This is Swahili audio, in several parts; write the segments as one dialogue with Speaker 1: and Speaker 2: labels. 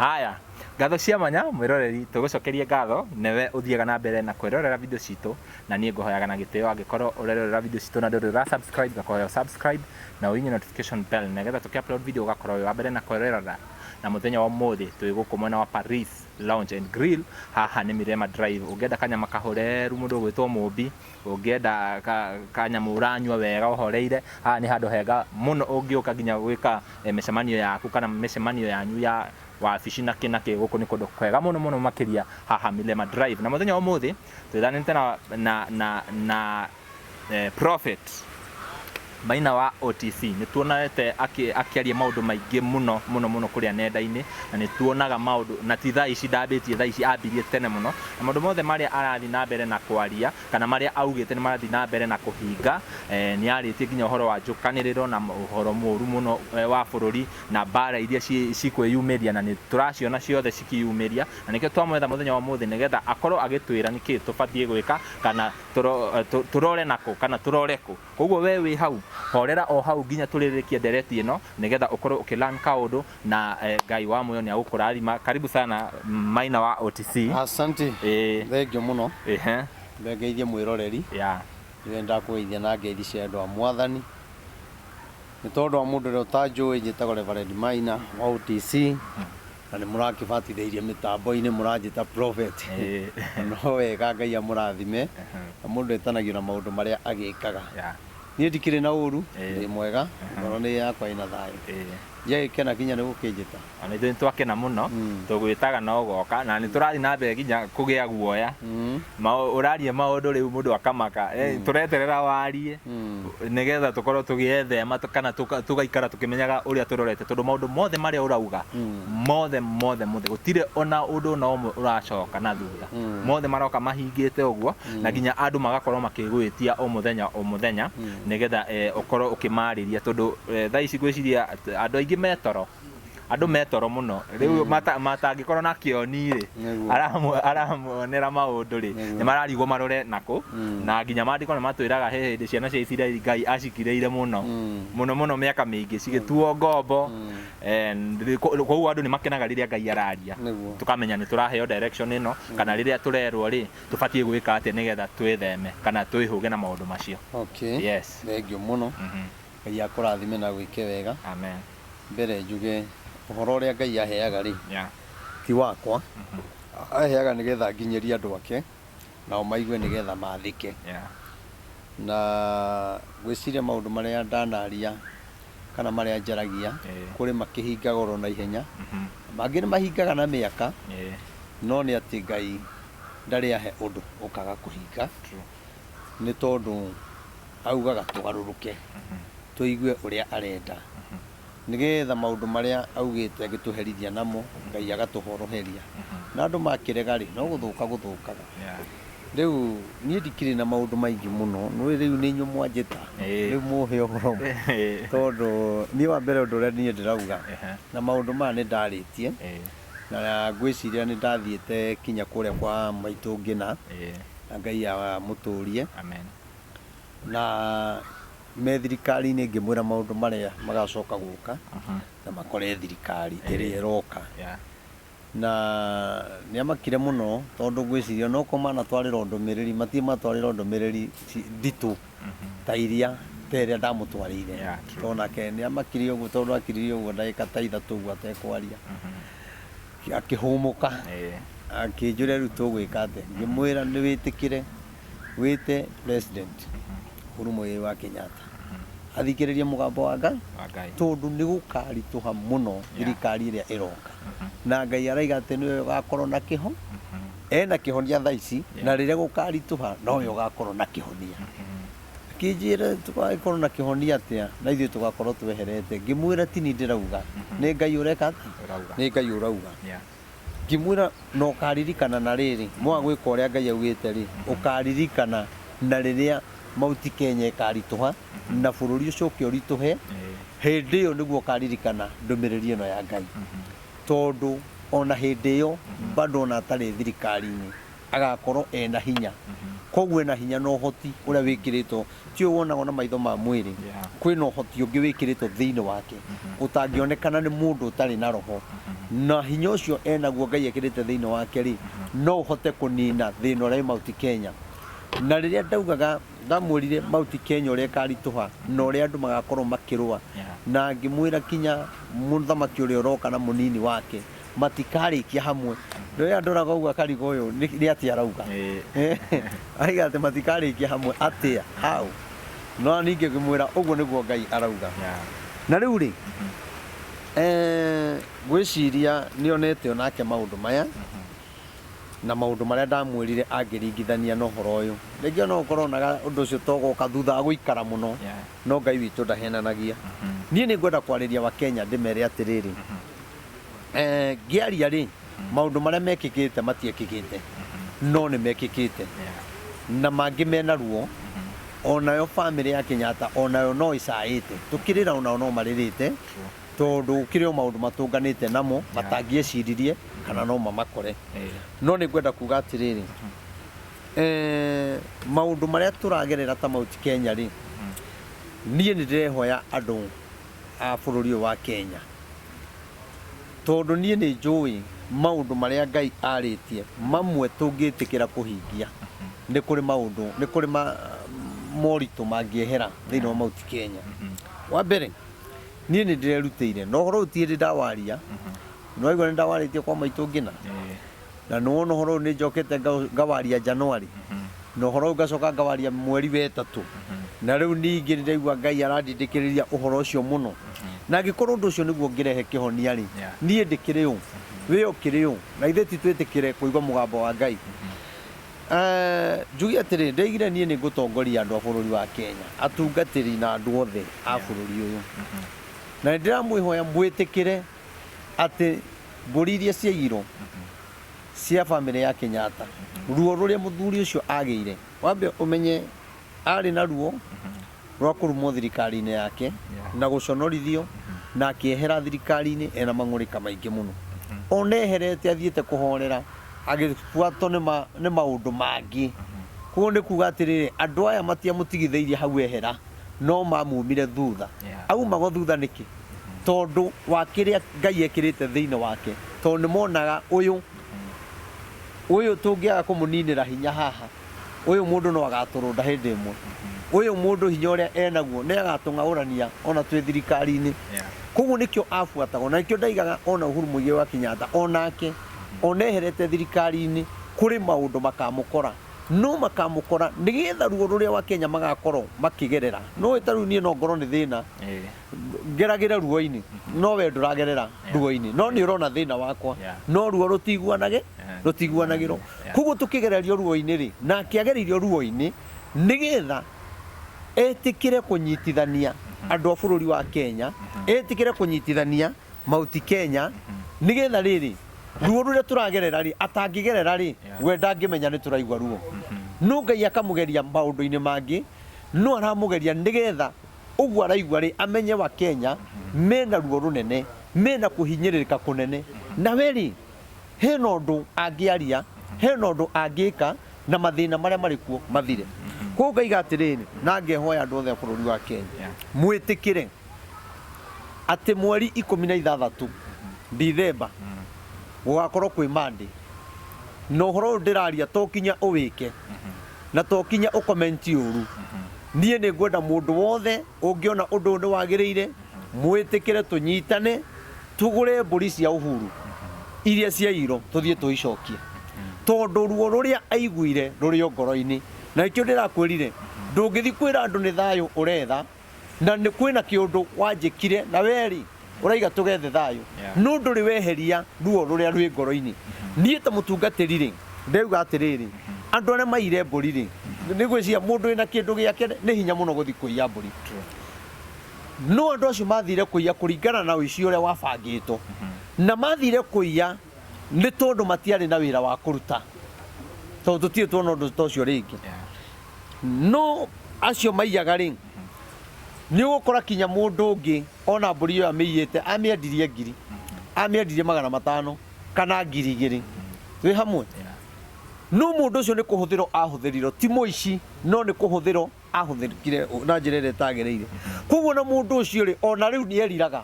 Speaker 1: Haya, ngatho cia manya mwiroreri tugucokerie ngatho newe uthiaga na mbere na kwirorera video citu na nie nguhoyaga na gitio angikorwo urerorera video citu na ndurira subscribe gakoya subscribe na uinye notification bell negetha tukiupload video ugakorwo wa mbere na kwirorera na muthenya wa muthi twiguku mwena wa Paris Lounge and Grill haha ni Mirema Drive ungenda kanyama kahoreru mundu gwitwo Mumbi ungenda kanyama uranywa wega uhoreire haha ni handu hega muno ungiuka ginya gwika micemanio yaku kana micemanio yanyu ya wabici na kinake guku ni kundu kwega muno makiria haha Mirema Drive na muthenya wa muthi twithanite na Prophet Maina wa OTC ni tuonete akiaria maundu maingi muno kuria nenda-ini na ni tuonaga maundu na ti thaa ici ndambitie thaa ici ambirie tene muno na maundu mothe maria arathi na mbere na kwaria kana maria augite ni marathi na mbere na kuhinga ni aritie ginya uhoro wa njukaniriro na uhoro muru muno wa bururi na bara iria cikwiyumiria na ni turaciona ciothe cikiyumiria na nikio twamwetha muthenya wa muthi nigetha akorwo agitwira niki tubatie gwika kana turore nako kana turore ku koguo we wi hau horera o hau ginya turirikie ndereti ino nigetha ukorwo ukilan kaundu na Ngai wa muyo ni agukurathima karibu sana Maina wa OTC.
Speaker 2: Asante thengio muno ngeithie mwiroreri wenda kuithia na ngeithi cia andu a mwathani ni tondu wa mundu ri utanjui njitagwo Reverend Maina wa OTC na ni murakibatithĩirie mitambo-ini muranjita Prophet no wega Ngai amurathime na mundu etanagio na maundu maria agikaga nie ndikire na uru ndi mwega ngoro ni yakwa ina thayo yegikena kinya ni gukinjita
Speaker 1: ana ithu twakena muno tugwitaga no goka na ni turathi na mbere ginya kugia guoya urarie maundu riu mundu akamaka tureterera warie nigetha tukorwo tugiethema kana tugaikara tukimenyaga uria turorete tondu maundu mothe maria urauga mothe gutire ona undu na umwe uracoka na thutha mothe maroka mahingite uguo na ginya andu magakorwo makigwitia o muthenya nigetha ukorwo ukimariria tondu thaa ici gwiciria andu andu metoro muno riu matangikorwo na kioni ri aramuonera maundu ri ni mararigwo marore nako na ginya mandiko ni matwiraga he hindi ciana cia Isiraeli Ngai acikireire muno miaka mingi cigituo ngombo koguo andu ni makenaga riria Ngai araria tukamenya ni turaheo direction ino kana riria turerwo ri tubatie gwika ati nigetha twitheme kana twihuge na maundu macio.
Speaker 2: Okay,
Speaker 1: yes,
Speaker 2: thengio muno Ngai akurathime na gwike wega.
Speaker 1: Amen.
Speaker 2: Mbere njuge uhoro uria Ngai aheaga ri ti wakwa aheaga nigetha nginyeria andu ake nao maigue nigetha mathike na gwiciria maundu maria ndanaria kana maria njaragia kuri makihinga goro na ihenya mangi ni mahingaga na miaka no ni ati Ngai ndari ahe undu ukaga kuhinga ni tondu augaga tugaruruke tuigue uria arenda nigetha maundu maria augite agituherithia namo Ngai agatuhoroheria na andu makirega ri no guthukaga riu nie ndikire na maundu maingi muno no riu ni nyumwa njita riu muhe uhoro tondu ni wa mbere undu uria nie ndirauga na maundu ma ni ndaritie na gwiciria ni ndathiete kinya kuria kwa maitu ngina na Ngai amuturie
Speaker 1: amen
Speaker 2: na me thirikari ni ngimwira maundu maria magacoka guka na makore thirikari iri iroka na ni amakire muno tondu gwiciria no komana twarira ndumiriri matie matwarira ndumiriri nditu ta iria teria ndamutwarire tona ke ni amakire uguo tondu akiririo uguo ndagika ta ithatu uguo atekwaria akihumuka akinjure riu tugwika ate ngimwira ni witikire wite president Uhuru wa Kenyatta athikiririe mugambo wa Ngai tondu ni gukarituha muno thirikari iria iroka na Ngai araiga ati niwe ugakorwo na kiho ena kihonia thaa ici na riria gukarituha no yo ugakorwo na kihonia kinjire tugakorwo na kihonia atia na ithuĩ tugakorwo tweherete ngimwira ti ni ndirauga ni Ngai ureka ni Ngai urauga ngimwira no karirikana na riri mwa gwika uria Ngai augite ri ukaririkana na riria mauti Kenya ikarituha na bururi ucio ukiorituhe hindi iyo niguo karirikana ndumiriri ino ya Ngai tondu ona hindi iyo bado na atari thirikari-ini agakorwo ena hinya koguo ena hinya no hoti uria wikiritwo ti wonaga na maitho ma mwiri kwina hoti ungi wikiritwo thiini wake utangionekana ni mundu utari na roho na hinya ucio enaguo Ngai ekirite thiini wake ri no uhote kunina thina uria Mount Kenya na riria ndaugaga ndamwirire Mount Kenya uria karituha na uria andu magakorwo makirua na ngimwira kinya muthamaki uria uroka na munini wake matikarikia hamwe ndio andoraga uga karigo uyu ni atia arauga aiga ati matikarikia hamwe atia how no ninge ngimwira uguo niguo Ngai arauga na riu ri gwiciria nionete onake maundu maya na maundu maria ndamwirire angiringithania no horo uyu ringi no ukoronaga undu ucio togoka thutha guikara muno no Ngai witu ndahenanagia nie ni ngwenda kwariria wa Kenya ndimere atiriri ngiaria ri maundu maria mekikite matiekikite no ni mekikite na mangi mena ruo onayo family ya Kenyatta onayo no isaite tukirira onayo no maririte tondu kirio maundu matunganite namo matangieciririe kana no mamakore no ni ngwenda kuga atiriri maundu maria turagerera ta Mount Kenya ri nie ni ndirehoya andu a bururi wa Kenya tondu nie ni njui maundu maria Ngai aritie mamwe tungitikira kuhingia ni kuri maundu ni kuri moritu mangiehera thiini wa Mount Kenya wa mbere nie ni ndirerutire no horo utiri ndawaria no igore ndawaritie kwa maitu ngina na no no horo ni njokete ngawaria January no horo ngacoka ngawaria mweri wa 3 na riu ningi ndirigwa Ngai arandindikiriria uhoro ucio muno na gikorwo ndu ucio niguo ngirehe kihonia ri nie ndikiriu we ukiriu na ithe titwetikire kuigwa mugambo wa Ngai njugi atiri ndeigire nie ni ngutongoria andu a bururi wa Kenya atungatiri na andu othe a bururi uyu na ndiramwihoya mwitikire ati mburi iria ciaigirwo cia family ya Kenyatta ruo ruria muthuri ucio ageire wambe umenye ari na ruo rwa kurumwo thirikari-ini yake na guconorithio na akiehera thirikari-ini ena mang'urika maingi muno oneherete athiete kuhorera agifuatwo ni maundu mangi kuo ni kuga atiriri andu aya matiamutigitheirie hau ehera no mamumire thutha aumago thutha niki tondu wa kiria Ngai ekirite thiini wake tondu monaga uyu tungiaga kumuninira hinya haha uyu mundu no agaturunda hindi imwe uyu mundu hinya uria enaguo ni agatung'aurania ona twi thirikari-ini koguo nikio afuatagwo na nikio ndaigaga ona Uhuru Muigai wa Kenyatta onake oneherete thirikari-ini kuri maundu makamukora no makamukora nigetha ruo ruria wa Kenya magakorwo makigerera no itaru nie no ngoro ni thina ngeragire ruo-ini no we nduragerera ruo-ini no ni urona thina wakwa no ruo rutiguanagiro koguo tukigererio ruo-ini ri na akiageririo ruo-ini nigetha etikire kunyitithania andu a bururi wa Kenya etikire kunyitithania Mount Kenya nigetha riri ruo ruria turagerera ri atangigerera ri we ndangimenya ni turaigwa ruo no Ngai akamugeria maundu-ini mangi no aramugeria nigetha uguo araigwa ri amenye wa Kenya mena ruo runene mena kuhinyiririka kunene na weri hena undu angiaria hena undu angika na mathina maria marikuo mathire koguo ngaiga atiriri na ngehoya andu othe a bururi wa Kenya mwitikire ati mweri 16 Dithemba gugakorwo kwi Monday no horo ndiraria tokinya uwike na tokinya ukomenti uru nie ni ngwenda mundu wothe ungiona undu ni wagiriire mwitikire tunyitane tugure mburi cia Uhuru iria ciairo tuthie tuicokie tondu ruo ruria aiguire ruri ngoro-ini na ikio ndirakwirire ndungithi kwira andu ni thayo uretha na ni kwina kiundu wanjikire na weri uraiga tugethe thayo no nduri weheria ruo ruria rwi ngoro-ini nie ta mutungatiri ri ndeuga atiriri andu aria maire mburi ri ni gwiciria mundu ina kindu giake ni hinya muno guthi kuiya mburi no andu acio mathire kuiya kuringana na uici uria wabangitwo na mathire kuiya ni tondu matiari na wira wa kuruta tondu tutie tuona undu tocio ringi no acio maiyaga ri ni ugukora kinya mundu ungi ona mburi yo amiyete amiendirie ngiri amiendirie 500 kana 2,000 wi hamwe no mundu ucio ni kuhuthiro ahuthirirwo ti muici no ni kuhuthiro ahuthirikire na njira ire tagereire koguo na mundu ucio ri ona riu ni eriraga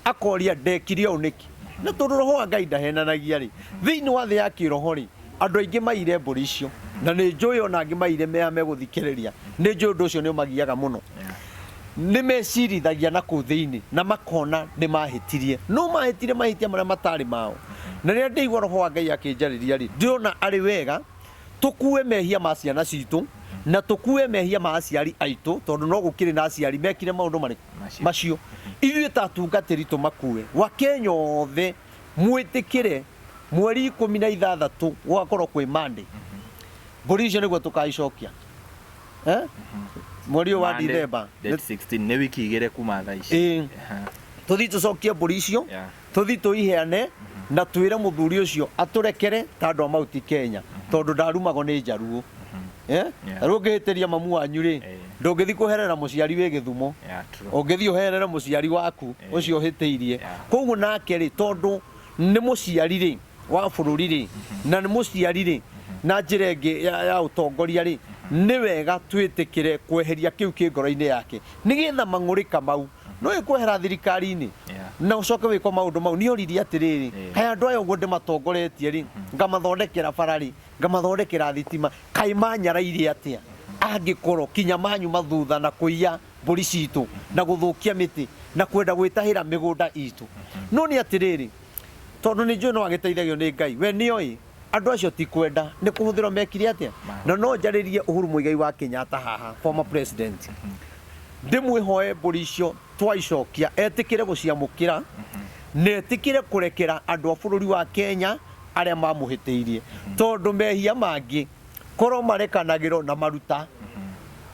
Speaker 2: akoria ndekire uniki na tondu roho wa Ngai ndahenanagia ri thiini wa thi ya kiroho ri andu aingi maire mburi icio na ni njui ona angi maire mea meguthikiriria ni njui undu ucio ni magiaga muno ni mecirithagia na kuu thiini na makona ni mahitirie no mahitire mahitia maria matari mao na riria ndeigua roho wa Ngai akinjariria ri ndirona ari wega tukue mehia ma ciana citu na tukue mehia ma aciari aitu tondu no gukiri na aciari mekire maundu mari macio ithuĩ ta atungatĩri tũmakue wa Kenya othe mwĩtĩkĩre mweri 16 gũgakorwo kwĩ Monday mbũri icio nĩguo tũkaicokia mweri wa December
Speaker 1: date 16 nĩ wiki igĩrĩ kuma thaa ici
Speaker 2: tũthiĩ tũcokie mbũri icio tũthiĩ tũiheane na twĩre mũthuri ũcio atũrekere ta andũ a Mount Kenya tondũ ndarumagwo nĩ njaruo ũngĩhĩtĩria mamu wanyu rĩ ndũngĩthi kuherera muciari wĩ Gĩthumo ũngĩthi uherere muciari waku ucio ũhĩtĩirie koguo nake rĩ tondu nĩ muciari rĩ wa bũrũri rĩ na nĩ muciari rĩ na njĩra ĩngĩ ya ũtongoria rĩ nĩ wega twĩtĩkĩre kweheria kĩu kĩ ngoro-inĩ yake nĩgetha mang'ũrĩka mau no ĩkwehera thirikari-inĩ na ũcoke wĩko maũndũ mau nĩ oririe atĩrĩrĩ he andũ aya ũguo ndĩmatongoretie rĩ ngamathondekera bara rĩ ngamathondekera thitima kaĩ manyarairie atĩa angĩkorwo kinya manyu mathutha na kũiya mbũri citũ na gũthũkia mĩtĩ na kwenda gwĩtahĩra mĩgũnda itũ no nĩ atĩrĩrĩ tondũ nĩ njũĩ no agĩteithagio nĩ Ngai we nĩoĩ andũ acio ti kwenda nĩ kũhũthĩrwo mekire atĩa na no njarĩrie Uhuru Muigai wa Kenyatta haha former president ndĩmwĩhoe mbũri icio twaicokia etĩkĩre gũciamũkĩra na etĩkĩre kũrekera andũ a bũrũri wa Kenya arĩa mamũhĩtĩirie tondũ mehia mangĩ korwo marekanagĩrwo na maruta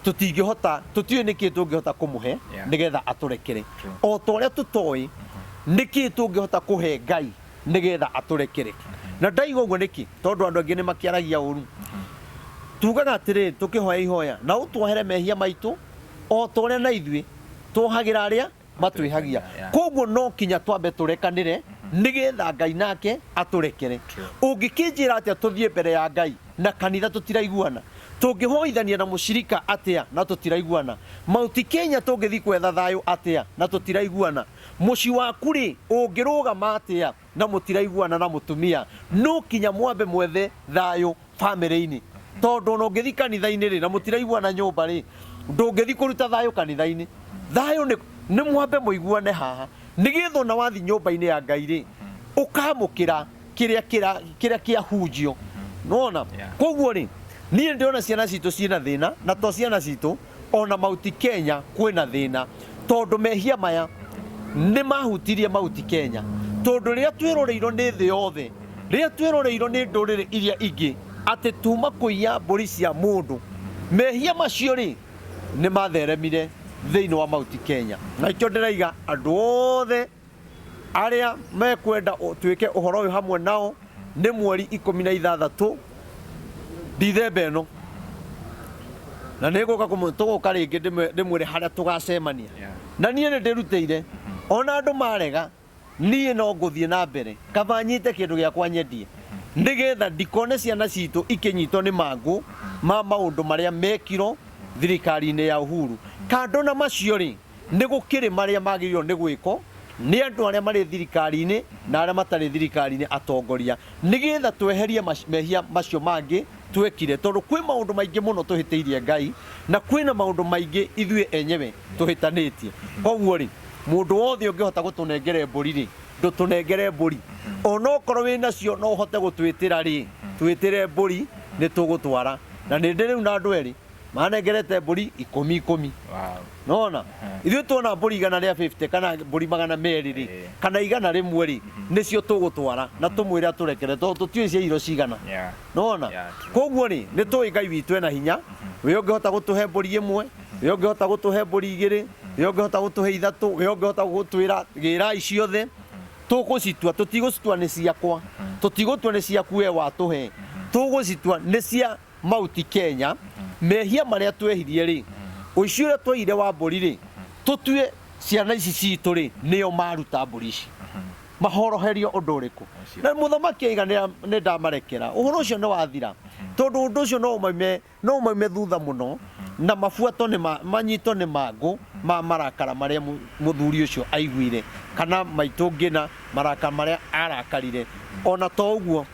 Speaker 2: tũtingĩhota tũtiũĩ nĩkĩ tũngĩhota kũmũhe nĩgetha atũrekere o ta ũrĩa tũtoĩ nĩkĩ tũngĩhota kũhe Ngai nĩgetha atũrekere na ndaiga ũguo nĩkĩ tondũ andũ angĩ nĩ makĩaragia ũru tugaga atĩrĩrĩ tũkĩhoya ihoya na ũtwohere mehia maitũ o ta ũrĩa na ithuĩ twohagĩra arĩa matwĩhagia koguo no kinya twambe tũrekanĩre nĩgetha Ngai nake atũrekere ũngĩkĩnjĩra atĩa tũthiĩ mbere ya Ngai na kanitha tũtiraiguana tũngĩhoithania na mũcirika atĩa na tũtiraiguana Mount Kenya tũngĩthi kwetha thayũ atĩa na tũtiraiguana mũci waku rĩ ũngĩrũgama atĩa na mũtiraiguana na mũtumia no kinya mwambe mwethe thayũ family-inĩ tondũ no ngĩthi kanitha-inĩ rĩ na mũtiraiguana nyũmba rĩ ndũngĩthi kũruta thayũ kanitha-inĩ thayũ nĩ mwambe mũiguane haha nĩgetha ona wathi nyũmba-inĩ ya Ngai rĩ ũkamũkĩra kĩrĩa kĩahunjio nona koguo rĩ niĩ ndĩrona ciana citũ ciĩna thĩna na to ciana citũ ona Mount Kenya kwĩna thĩna tondũ mehia maya nĩ mahutirie Mount Kenya tondũ rĩrĩa twĩroreirwo nĩ thĩ yothe rĩrĩa twĩroreirwo nĩ ndũrĩrĩ iria ingĩ atĩ tuma kũiya mbũri cia mũndũ mehia macio rĩ nĩ matheremire thĩinĩ wa Mount Kenya na ikĩo ndĩraiga andũ othe arĩa mekwenda twĩke ũhoro ũyũ hamwe nao nĩ mweri 16 December ĩno na nĩgũka tũgũka rĩngĩ ndĩmwĩre harĩa tũgacemania na niĩ nĩ ndĩrutĩire ona andũ marega niĩ no ngũthiĩ na mbere kaba nyite kĩndũ gĩakwa nyendie nĩgetha ndikone ciana citũ ikĩnyitwo nĩ mangũ ma maũndũ marĩa mekirwo thirikari-inĩ ya Uhuru kando na macio rĩ nĩ gũkĩrĩ marĩa magĩrĩirwo nĩ gwĩko nĩ andũ arĩa marĩ thirikari-inĩ na arĩa matarĩ thirikari-inĩ atongoria nĩgetha tweherie mehia macio mangĩ twekire tondũ kwĩ maũndũ maingĩ mũno tũhĩtĩirie Ngai na kwĩna maũndũ maingĩ ithuĩ enyewe tũhĩtanĩtie koguo rĩ mũndũ wothe ũngĩhota gũtũnengere mbũri rĩ ndũtũnengere mbũri ona okorwo wĩna cio no ũhote gũtwĩtĩra rĩ twĩtĩre mbũri nĩ tũgũtwara na nĩ ndĩ rĩu na andũ erĩ manengerete mbũri 10 nona ithuĩ tuona mbũri 150 kana mbũri 200 rĩ kana 100 rĩmwe rĩ nĩcio tũgũtwara na tũmwĩre atũrekere tondũ tũtiũĩ cia iro cigana nona koguo rĩ nĩ tũĩ Ngai witũ ena hinya we ũngĩhota gũtũhe mbũri 1 we ũngĩhota gũtũhe mbũri 2 we ũngĩhota gũtũhe 3 we ũngĩhota gũtwĩra gĩra ciothe tũgũcitua tũtigũcitua nĩ ciakwa tũtigũtua nĩ ciaku we watũhe tũgũcitua nĩ cia Mount Kenya mehia marĩa twehirie rĩ ũici ũrĩa tweire wa mbũri rĩ tũtue ciana ici citũ rĩ nĩo maruta mbũri ici mahoroherio ũndũ ũrĩkũ na mũthamaki aiga nĩ ndamarekera ũhoro ũcio nĩ wathira tondũ ũndũ ũcio no umaime thutha mũno na mabuato nĩ manyitwo nĩ mangũ marakara maria muthuri ucio aiguire kana maitu ngina marakara maria arakarire ona to uguo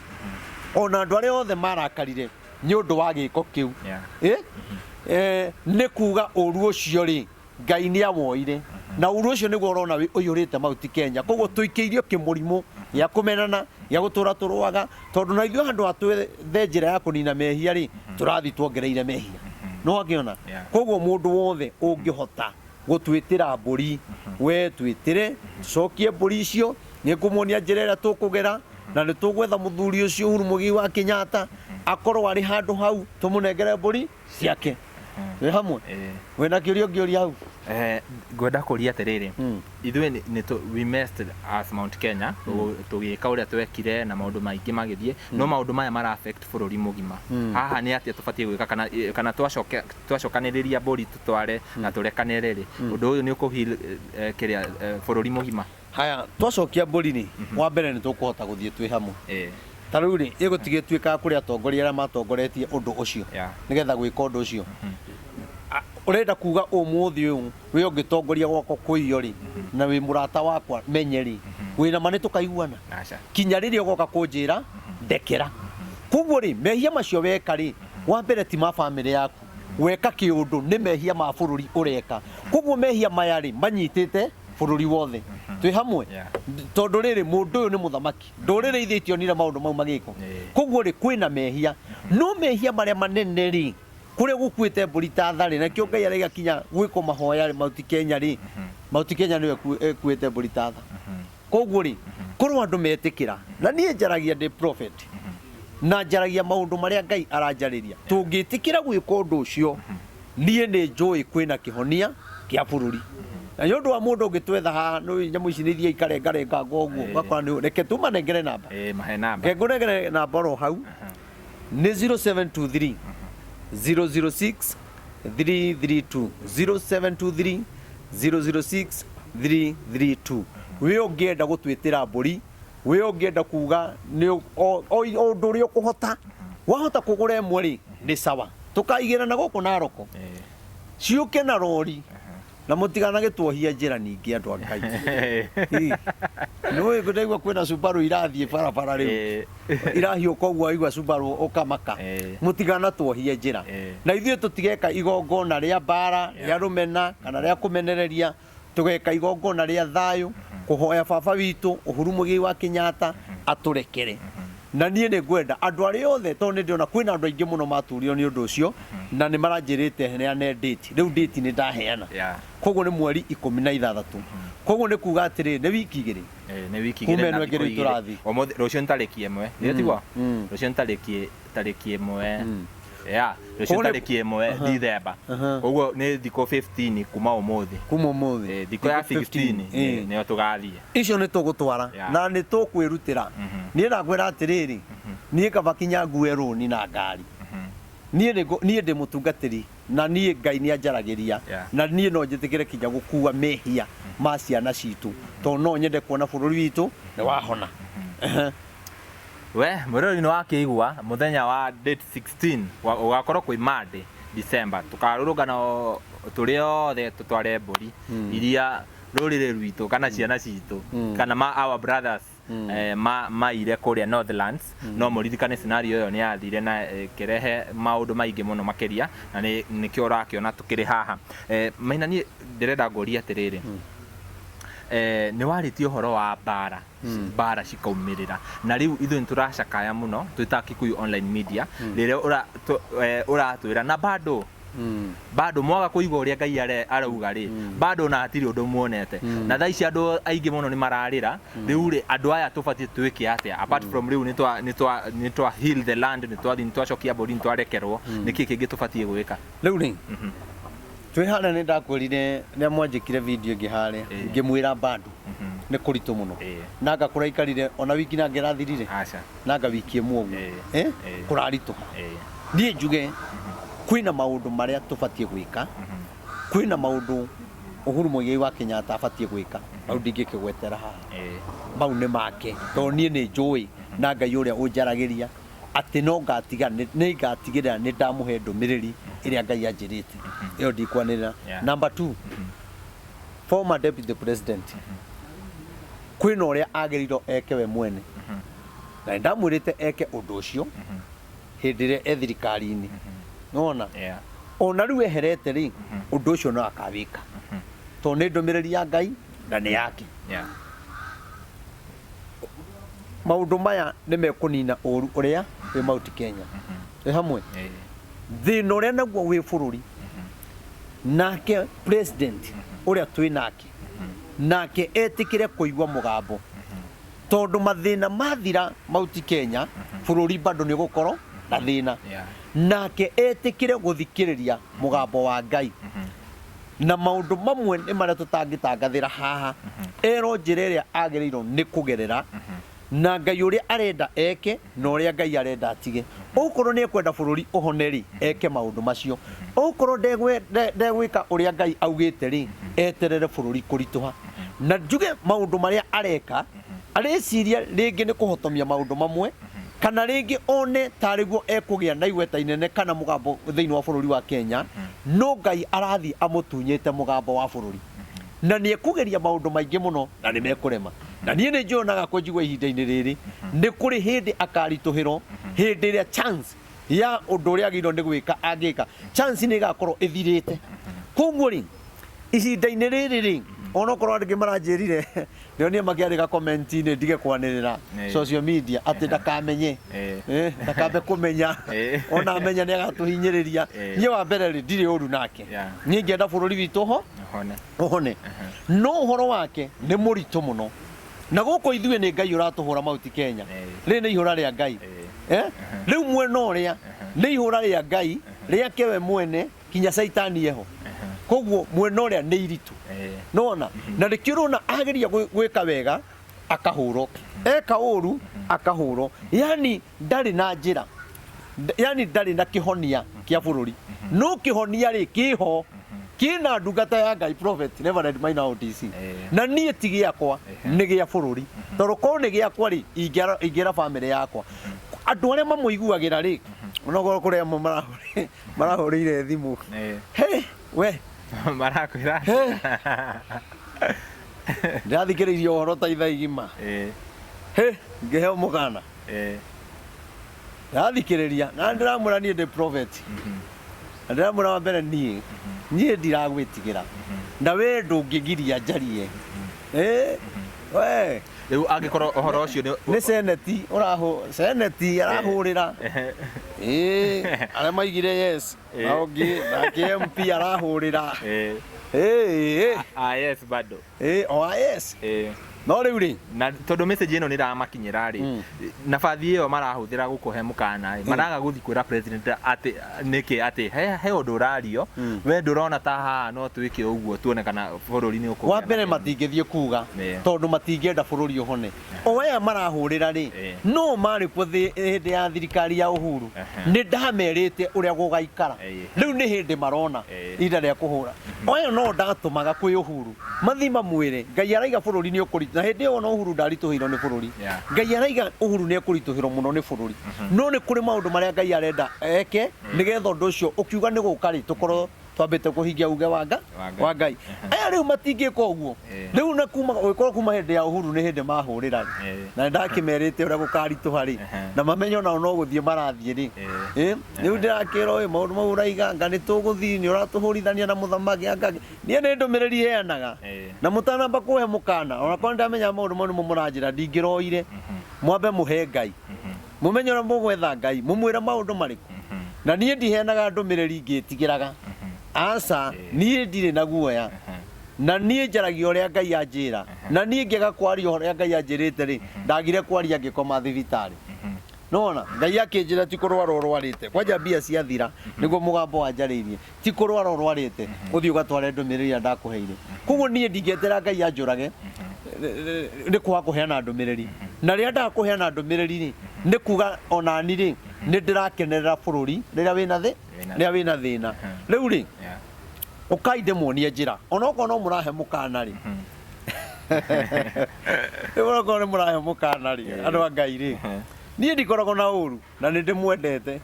Speaker 2: ona andu aria othe marakarire ni undu wa giko kiu ni kuga uru ucio ri Ngai ni awoire na uru ucio niguo urona uyurite mauti Kenya koguo tuikiirio kimurimo ya kumenana ya gutura turwaga tondu na ithuĩ handũ atwethe njĩra ya kunina mehia ri turathi tuongereire mehia no akiona koguo mundu wothe ungihota gutwitira mburi we twitire cokie mburi icio ni ngumuonia njĩra ĩrĩa tukugera na nĩ tũgwetha muthuri ucio Uhuru Muigai wa Kenyatta akorwo ari handu hau tumunengere mburi ciake we hamwe wena kiurio ngĩũria hau
Speaker 1: ngwenda kuria atiriri ithuĩ we messed as Mount Kenya tugika uria twekire na maundu maingi magithie no maundu maya mara affect bururi mugima haha ni atia tubatie gwika kana twacokaniriria mburi tutware na turekaniriri undu uyu ni ukuhil kiria bururi mugima
Speaker 2: haya twacokia mburi ni wa mbere ni tukuhota guthie twi hamwe tariu ri igutige twika kuri atongoria aria matongoretie undu ucio nigetha gwika undu ucio urenda kuga umuthi uyu we ungitongoria gwako kuiyo ri na wi murata wakwa menyeri wina mane tukaiguana kinya riria ugoka kunjira ndekera kuguo ri mehia macio weka ri wa mbere ti ma family yaku weka kiundu ni mehia ma bururi ureka kuguo mehia maya ri manyitite bururi wothe twi hamwe tondu riri mundu uyu ni muthamaki ndurire ithitio nire maundu mau magiko kuguo ri kwina mehia no mehia maria manene ri kure gukwite mburi ta thari na kio Ngai araiga kinya gwiko mahoya ri Mount Kenya ri Mount Kenya niwe kwite mburi ta tha koguo ri korwo andu metikira na nie njaragia ndi prophet na njaragia maundu maria Ngai aranjariria tungitikira gwika undu ucio nie ni njui kwina kihonia kia bururi na yondu wa mundu ungitwetha haha no nyamu ici ni thia ikarengarenga ngoguo gakora ni reke tumanengere namba
Speaker 1: mahe namba
Speaker 2: ngengere namba ro hau ni 0723 006 332 0723 006 332 we ungienda gutwitira mburi we ungienda kuga ni undu uri ukuhota wahota kugura emwe ri ni sawa tukaigira na guku na roko ciuke na rori na mutiganage tuohia njira ningi andu Ngai no igudeigwa kwina Subaru irathie barabara riu irahio koguo aigwa Subaru ukamaka mutigana tuohia njira na ithuĩ tutigeka igongona ria bara ria rumena kana ria kumenereria tugeka igongona ria thayu kuhoya baba witu Uhuru Muigai wa Kenyatta aturekere na nie ni ngwenda andu aria othe to ni ndiona kwina andu aingi muno maturio ni undu ucio na ni maranjirite heane date riu date ni ndaheana koguo ni mweri 16 koguo ni kuga atiri ni wiki igiri
Speaker 1: ni wiki igiri
Speaker 2: na igiri turathi
Speaker 1: omothi rucio ntariki imwe ni tigwa rucio ntariki imwe rucio ntariki imwe December koguo ni thiko 15 kuma umuthi thiko ya 15 ni tugathie
Speaker 2: icio ni tugutwara na ni tukwirutira ni ndagwira atiriri ni kabakinya ngue runi na ngari nie ndi mutungatiri na nie Ngai ni anjaragiria na nie no njitikire kinya gukua mehia ma ciana citu to no nyende kuona bururi witu ni wahona
Speaker 1: we murori no akigwa muthenya wa date 16 ugakorwo kwi Monday December tukarurugana turi othe tutware mburi iria rurire rwitu kana ciana citu kana our brothers maire kuria Northlands no muririkane scenario yo ni yathire na kirehe maundu maingi muno makiria na ni kio rakiona tukiri haha Maina ni ndirenda nguria atiriri ni wariti uhoro wa bara cikaumirira na riu ithu nturacakaya muno twita Kikuyu online media rire uratwira na bado mwaga kuigwa uria Ngai arauga ri bado na atiri undu muonete na thaici andu aingi muno ni mararira riu ri andu aya tubatie twike atia apart from riu ni twa heal the land ni twacokia bodi ni twarekerwo niki kingi tubatie gwika
Speaker 2: riu ri twi hana ni ndakwirire ni mwanjikire video ngihare ngimwira bado ni kuritu muno na ngakura ikarire ona wiki na ngirathirire na nga wiki imwe kuraritu nie njuge kwina maundu maria tubatie gwika kwina maundu Uhuru Muigai wa Kenyatta abatie gwika au ndingikigwetera haha mau ni make to nie ni njui na Ngai uria unjaragiria ati no ngatiga ni ngatigirira ni ndamuhe ndumiriri iria Ngai anjirite iyo ndikwanirira number 2 former deputy president kwina uria agiriro eke we mwene na ndamwirite eke undu ucio hindire ethirikari-ini nona ona riu eherete ri undu ucio no akawika to ni ndumiriri ya Ngai na ni yake maundu maya ni mekunina uru uria wi Mount Kenya hamwe thina uria naguo wi bururi nake president uria twi nake etikire kuigwa mugambo tondu mathina mathira Mount Kenya bururi bado ni gukoro na thina nake etikire guthikiriria mugambo wa Ngai na maundu mamwe ni maria tutangitangathira haha ero njira iria agiriirwo ni kugerera na Ngai uria arenda eke na uria Ngai arenda atige ukorwo ni ekwenda bururi uhoneri eke maundu macio ukorwo ndegwika uria Ngai augite ri eterere bururi kurituha na njuge maundu maria areka areciria ringi ni kuhotomia maundu mamwe kana ringi one tariguo ekugia na igweta inene kana mugambo thiini wa bururi wa Kenya no Ngai arathi amutunyite mugambo wa bururi na ni ekugeria maundu maingi muno na ni mekurema na nie ni njonaga ko njigwa ihinda-ini riri ni kuri hindi akarituhiro hindi iria chance ya undu uria agirwo ni gwika angika chance ni igakorwo ithirite koguo ri ihinda-ini riri ri ona korwo andu maranjirire ndio nie makiandika comment-ini ndige kwanirira social media ati ndakamenye ndakambe kumenya ona amenya ni agatuhinyiriria nie wa mbere ri ndiri uru nake nie ngienda bururi witu ohone no horo wake ni muritu muno na guko ithue ni Ngai uratuhura Mount Kenya ri ni ihura ria Ngai riu mwena uria ni ihura ria Ngai ria kewe mwene kinya saitani yeho koguo mwena uria ni iritu nona na rikirona ageria gwika wega akahuro eka uru akahuro yani ndari na njira yani ndari na kihonia kia bururi no kihonia ri kiho kina ndungata ya Ngai prophet never Maina ODC na nie tigi yakwa ni gia bururi toro ko ni giakwa ri ingera family yakwa andu aria mamuiguagira ri onogoro kuria marahurire thimu he we marakwira ndathikiririe horo ta itha igima he ngeheo mugana ndathikiriria na ndiramura nie the prophet ndiramura wa mbere nie ndiragwitigira na we ndungigiria njarie we
Speaker 1: riu angikorwo uhoro ucio
Speaker 2: ni seneti seneti arahurira aria maigire yes aongi na MP arahurira
Speaker 1: yes bado
Speaker 2: yes no riu ri
Speaker 1: na tondu message ino ni ramakinyira ri nabathi iyo marahuthira gukuhe mukana maraga guthi kwira president ati niki ati he undu urario we ndurona ta haha no twike uguo tuone kana bururi ni ukugĩa wa mbere matingithie kuga tondu matingienda bururi uhone oya marahurira ri no mari kuthi hindi ya thirikari ya Uhuru ni ndamerite uria gugaikara riu ni hindi marona ida ria kuhura oya no ndatumaga kwi Uhuru mathima mwire Ngai araiga bururi ni ukuri na hindi ona Uhuru ndarituhirwo ni bururi Ngai araiga Uhuru ni kurituhirwo muno ni bururi no ni kuri maundu maria Ngai arenda eke nigetha undu ucio ukiuga ni gukari tukorwo twambite kuhingia uge wa Ngai aya riu matingika uguo riu na kuma hindi ya Uhuru ni hindi mahurira na ndakimerite uria gukarituha ri na mamenyo na no guthie marathie ri riu ndirakirwo maundu mau uraiga nga ni tuguthii ni uratuhurithania na muthamaki anga nie ni ndumiriri heanaga na mutanamba kuhe mukana ona kwa ndamenya maundu mau ni muranjira ndingiroire mwambe muhe Ngai mumenyo na mugwetha Ngai mumwira maundu mariku na nie ndiheanaga ndumiriri ngitigiraga asa nie ndire na guoya na nie njaragia uria Ngai anjira na nie ngega kwaria uria Ngai anjirite ri ndagire kwaria ngikoma thibitari nona Ngai akinjira ti kurwara urwarite kwanja mbia ciathira niguo mugambo wanjaririe ti kurwara urwarite uthii ugatware ndumiriri ndakuheire koguo nie ndingetera Ngai anjurage ni kwa kuheana ndumiriri na ria ndakuheana ndumiriri ni kuga onani ri ni ndirakenerera bururi riria wina thina riu ri ukaide muonie njira onoko no murahe mukana ri onoko no murahe mukana ri andu a Ngai ri nie ndikoragwo na uru na ni ndimwendete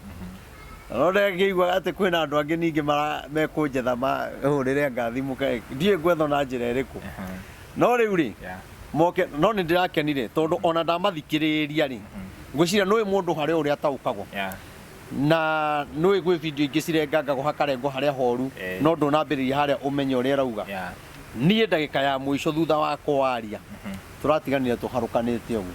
Speaker 2: no ndagigwa ati kwina andu angi ningi mara mekunjetha ma hurire ngathimu ndie gwetho na njira iriku no riu ri moke no ni ndirakenire tondu ona ndamathikiriria ri ngwicira nui mundu hari uri ataukagwo na nui gwi video ingi cirengangagwo hakarengo haria horu no ndunambiriria haria umenye uria rauga nie ndagika ya muico thutha wa kwaria turatiganire tuharukanite ugu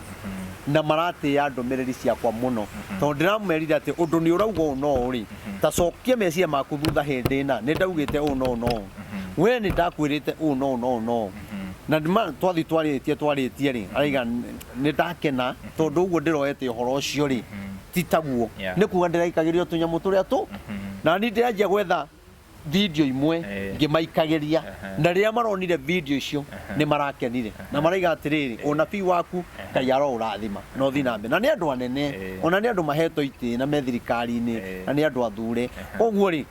Speaker 2: na marate ya ndomereri ciakwa muno tondu ndiramerire ati undu ni urauga no uri ta cokia meciria maku thutha hindi na ni ndaugite no we ni ndakwirite no na ndima twathi twaritie ri aiga ni ndakena tondu uguo ndiroete uhoro ucio ri titaguo ni kuga ndiraikagiria tunyamu turia tu na ni ndiranjia gwetha video imwe ngimaikagiria na riria maronire video icio ni marakenire na maraiga atiriri unabii waku Ngai arourathima no thinambe na ni andu anene ona ni andu maheto iti na methirikari-ini na ni andu athure koguo ri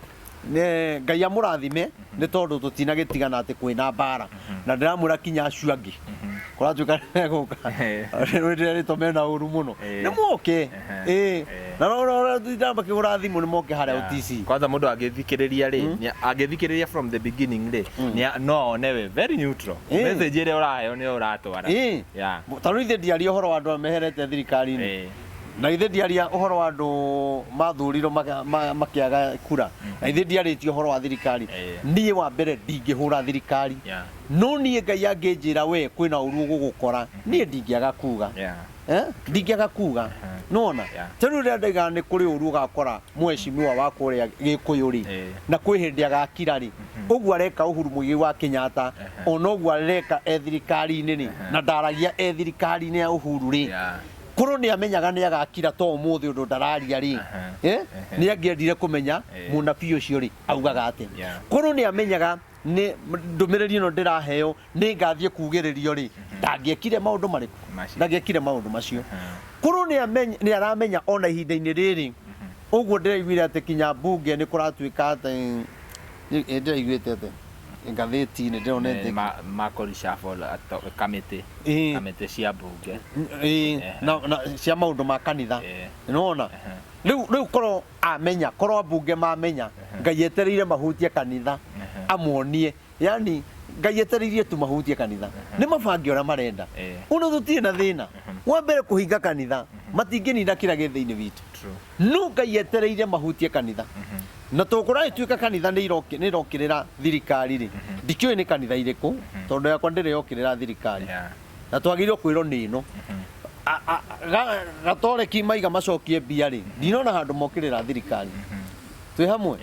Speaker 2: Ngai amurathime ni tondu tutinagitigana ati kwina mbara na ndiramwira kinya acio angi kuratuika guka ri tomena uru muno ni moke na no ndamba kigura thimu ni moke haria UTC
Speaker 1: kwanza mundu agithikiriria ri agithikiriria from the beginning ri no newe very neutral message ire urayo ni uratwara
Speaker 2: tanu ithe ndiaria uhoro wa andu meherete thirikari-ini na ithe ndiaria uhoro wa andu mathurirwo makiaga kura na ithe ndiarĩtie uhoro wa thirikari niĩ wa mbere ndingĩhũra thirikari no niĩ Ngai angĩnjĩra we kwĩna ũru ũgũgũkora niĩ ndingĩaga kuga ndingĩaga kuga nona tarĩu rĩrĩa ndaiga nĩ kũrĩ ũru ũgakora mheshimiwa wa kũrĩa Gĩkũyũ rĩ na kwĩ hĩndĩ agakira rĩ ũguo areka Uhuru Mũigai wa Kenyatta ona ũguo areka thirikari-inĩ rĩ na ndaragia thirikari-inĩ ya Uhuru rĩ kuru ni amenyaga ni agakira to umuthi undu ndararia ri ni angiendire kumenya munabii ucio ri augaga ati kuru ni amenyaga ni ndumiriri no ndiraheo ni ngathie kugiririo ri ndangiekire maundu mariku ndangiekire maundu macio kuru ni aramenya ona ihinda-ini riri uguo ndiraiguire ati kinya bunge ni kuratuika ati ndiraiguite ati ngatheti-ini ndironete
Speaker 1: makori shuffle kamiti cia bunge
Speaker 2: na cia maundu ma kanitha nona riu korwo amenya korwo bunge mamenya Ngai etereire mahutie kanitha amuonie yani Ngai etereirie tu mahutie kanitha ni mabangi ora marenda uno tutie na thina wa mbere kuhinga kanitha matingĩnina kira gĩthĩ-inĩ witũ no Ngai etereire mahutie kanitha na tokora ituika kanitha ni irokirira thirikari ri ndikioi ni kanitha iriku tondu yakwa ndire yokirira thirikari na twagirwo kwiro nino gatoreki maiga macokie mbia ri ndinona handu mokirira thirikari twi hamwe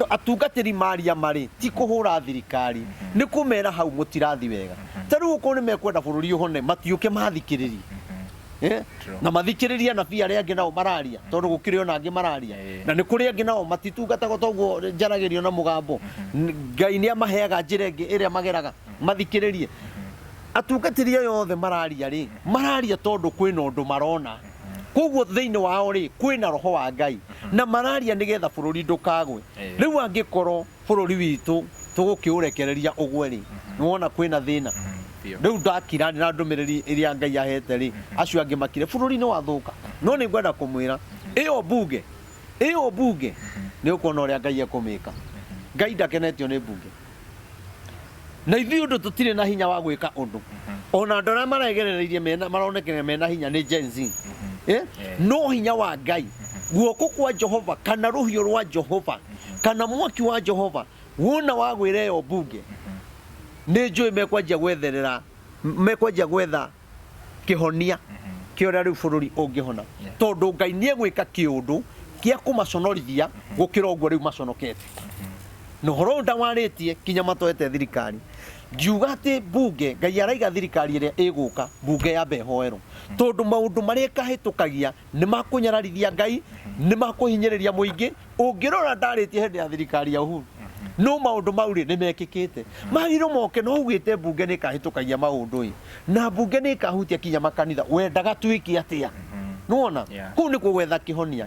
Speaker 2: atungatiri maria mari ti kuhura thirikari ni kumera hau mutirathi wega taru uko ni mekwenda bururi uhone matiuke mathikiriri na mathikiriria na bia ria nginao mararia tondu gukiri ona angi mararia na ni kuri angi nao matitungataga toguo njaragirio na mugambo Ngai ni amaheaga njira ingi iria mageraga mathikiririe atungatiria yothe mararia ri mararia tondu kwina undu marona koguo thiini wao ri kwina roho wa Ngai na mararia nigetha bururi ndukagwe riu angikoro bururi witu tugukiurekereria ugwe ri niwona kwina thina riu ndakira na ndumiriri iria Ngai ahete ri acio angi makire bururi ni wathuka no ni ngwenda kumwira iyo bunge ni ukona uria Ngai ekumika Ngai ndakenetio ni bunge na ithuĩ ũndũ tũtirĩ na hinya wa gwĩka ũndũ ona andũ arĩa maregerereirie maronekana mena hinya nĩ Gen Z no hinya wa Ngai guoko kwa Jehova kana rũhiũ rwa Jehova kana mwaki wa Jehova wona wagwĩra ĩyo bunge nĩ njũĩ mekwanjia gwetha kĩhonia kĩa ũrĩa rĩu bũrũri ũngĩhona tondũ Ngai nĩ egwĩka kĩũndũ gĩa kũmaconorithia gũkĩra ũguo rĩu maconokete no horo ndawarĩtie kinya matwete thirikari ngiuga atĩ bunge Ngai araiga thirikari ĩrĩa ĩgũka bunge ya behoero tondu maundu maria kahĩtũkagia nĩ makũnyararithia Ngai nĩ makũhinyĩrĩria mũingĩ ũngĩrora ndarĩtie hĩndĩ ya thirikari ya Uhuru no maundu mau rĩ nĩ mekĩkĩte magiro moke no ugĩte bunge nĩ kahĩtũkagia maundu na bunge nĩ kahutia kinya makanitha wendaga twĩke atĩa nona kũu nĩ kũgwetha kĩhonia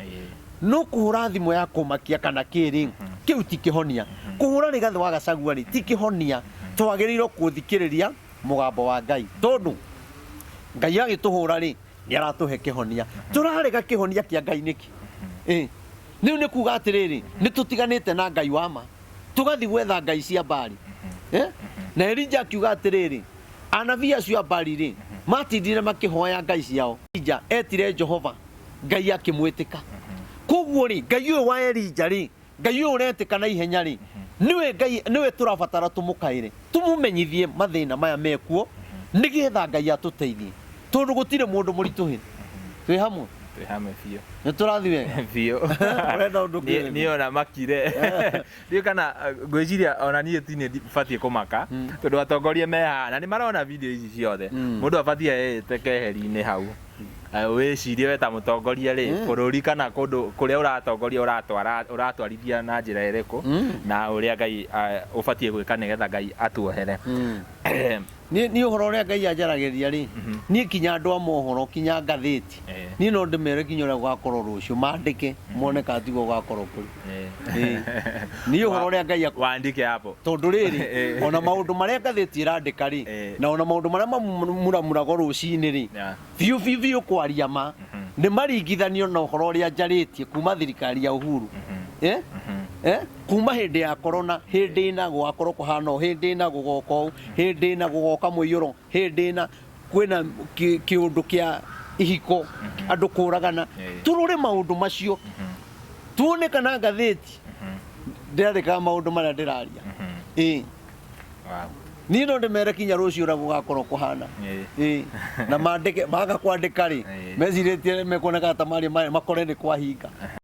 Speaker 2: no kuhura thimu ya kumakia kana kiri kiu ti kihonia kuhura rigathi wa Gachagua ri ti kihonia twagĩrĩirwo kuthikĩrĩria mugambo wa Ngai tondu Ngai agĩtuhura ri ni aratuhe kihonia turarega kihonia kia Ngai niki Niu ni kuga atiriri ni tutiganite na Ngai wa ma tugathi gwetha ngai cia mbari na Elija akiuga atiriri anabii acio a mbari ri matindire makihoya ngai ciao. Elija etire Jehova Ngai akimwitika. Koguo ri Ngai uyu wa Elija ri Ngai uyu uretika na ihenya ri niwe Ngai niwe turabatara tumukaire tumumenyithie mathina maya mekuo nigetha Ngai atuteithie tondu gutire mundu murituhi twi hamwe
Speaker 1: biũ
Speaker 2: nĩ tũrathiĩ wega
Speaker 1: biũ
Speaker 2: ũrenda ũndũ kĩrĩkũ
Speaker 1: niĩ ona makire ndiũ kana ngwĩciria ona niĩ ti niĩ batiĩ kũmaka tondũ atongoria me haha na nĩ marona video ici ciothe mũndũ abatiĩ aete keheri-inĩ hau wĩcirie we ta mũtongoria rĩ bũrũri kana kũndũ kũrĩa ũratongoria ũratwarithia na njĩra ĩrĩkũ na ũrĩa Ngai ũbatiĩ gwĩka nĩgetha Ngai atuohere.
Speaker 2: Ni ũhoro ũrĩa Ngai anjaragĩria rĩ niĩ kinya andũ a mohoro kinya ngathĩti niĩ no ndĩmere kinya ũrĩa gũgakorwo rũciũ mandĩke mone kana tiguo gũgakorwo kũrĩ niĩ ũhoro ũrĩa Ngai
Speaker 1: wandĩke hapo
Speaker 2: tondũ rĩrĩ ona maũndũ marĩa ngathĩti ĩrandĩka rĩ na ona maũndũ marĩa mamuramuragwo rũcinĩ rĩ biũ kwaria ma nĩ maringithanio na ũhoro ũrĩa njarĩtie kuma thirikari ya Uhuru kuma hĩndĩ ya corona hĩndĩ ĩna gũgakorwo kũhana hĩndĩ ĩna gũgoka ũũ hĩndĩ ĩna gũgoka mũiyũro hĩndĩ ĩna kwĩna kĩũndũ kĩa ihiko andũ kũragana tũrore maũndũ macio tuone kana ngathĩti ndĩrandĩkaga maũndũ marĩa ndĩraria niĩ no ndĩmere kinya rũciũ ũrĩa gũgakorwo kũhana na mandĩke maga kwandĩka rĩ mecirĩtie mekuoneka ta makore nĩ kwahinga.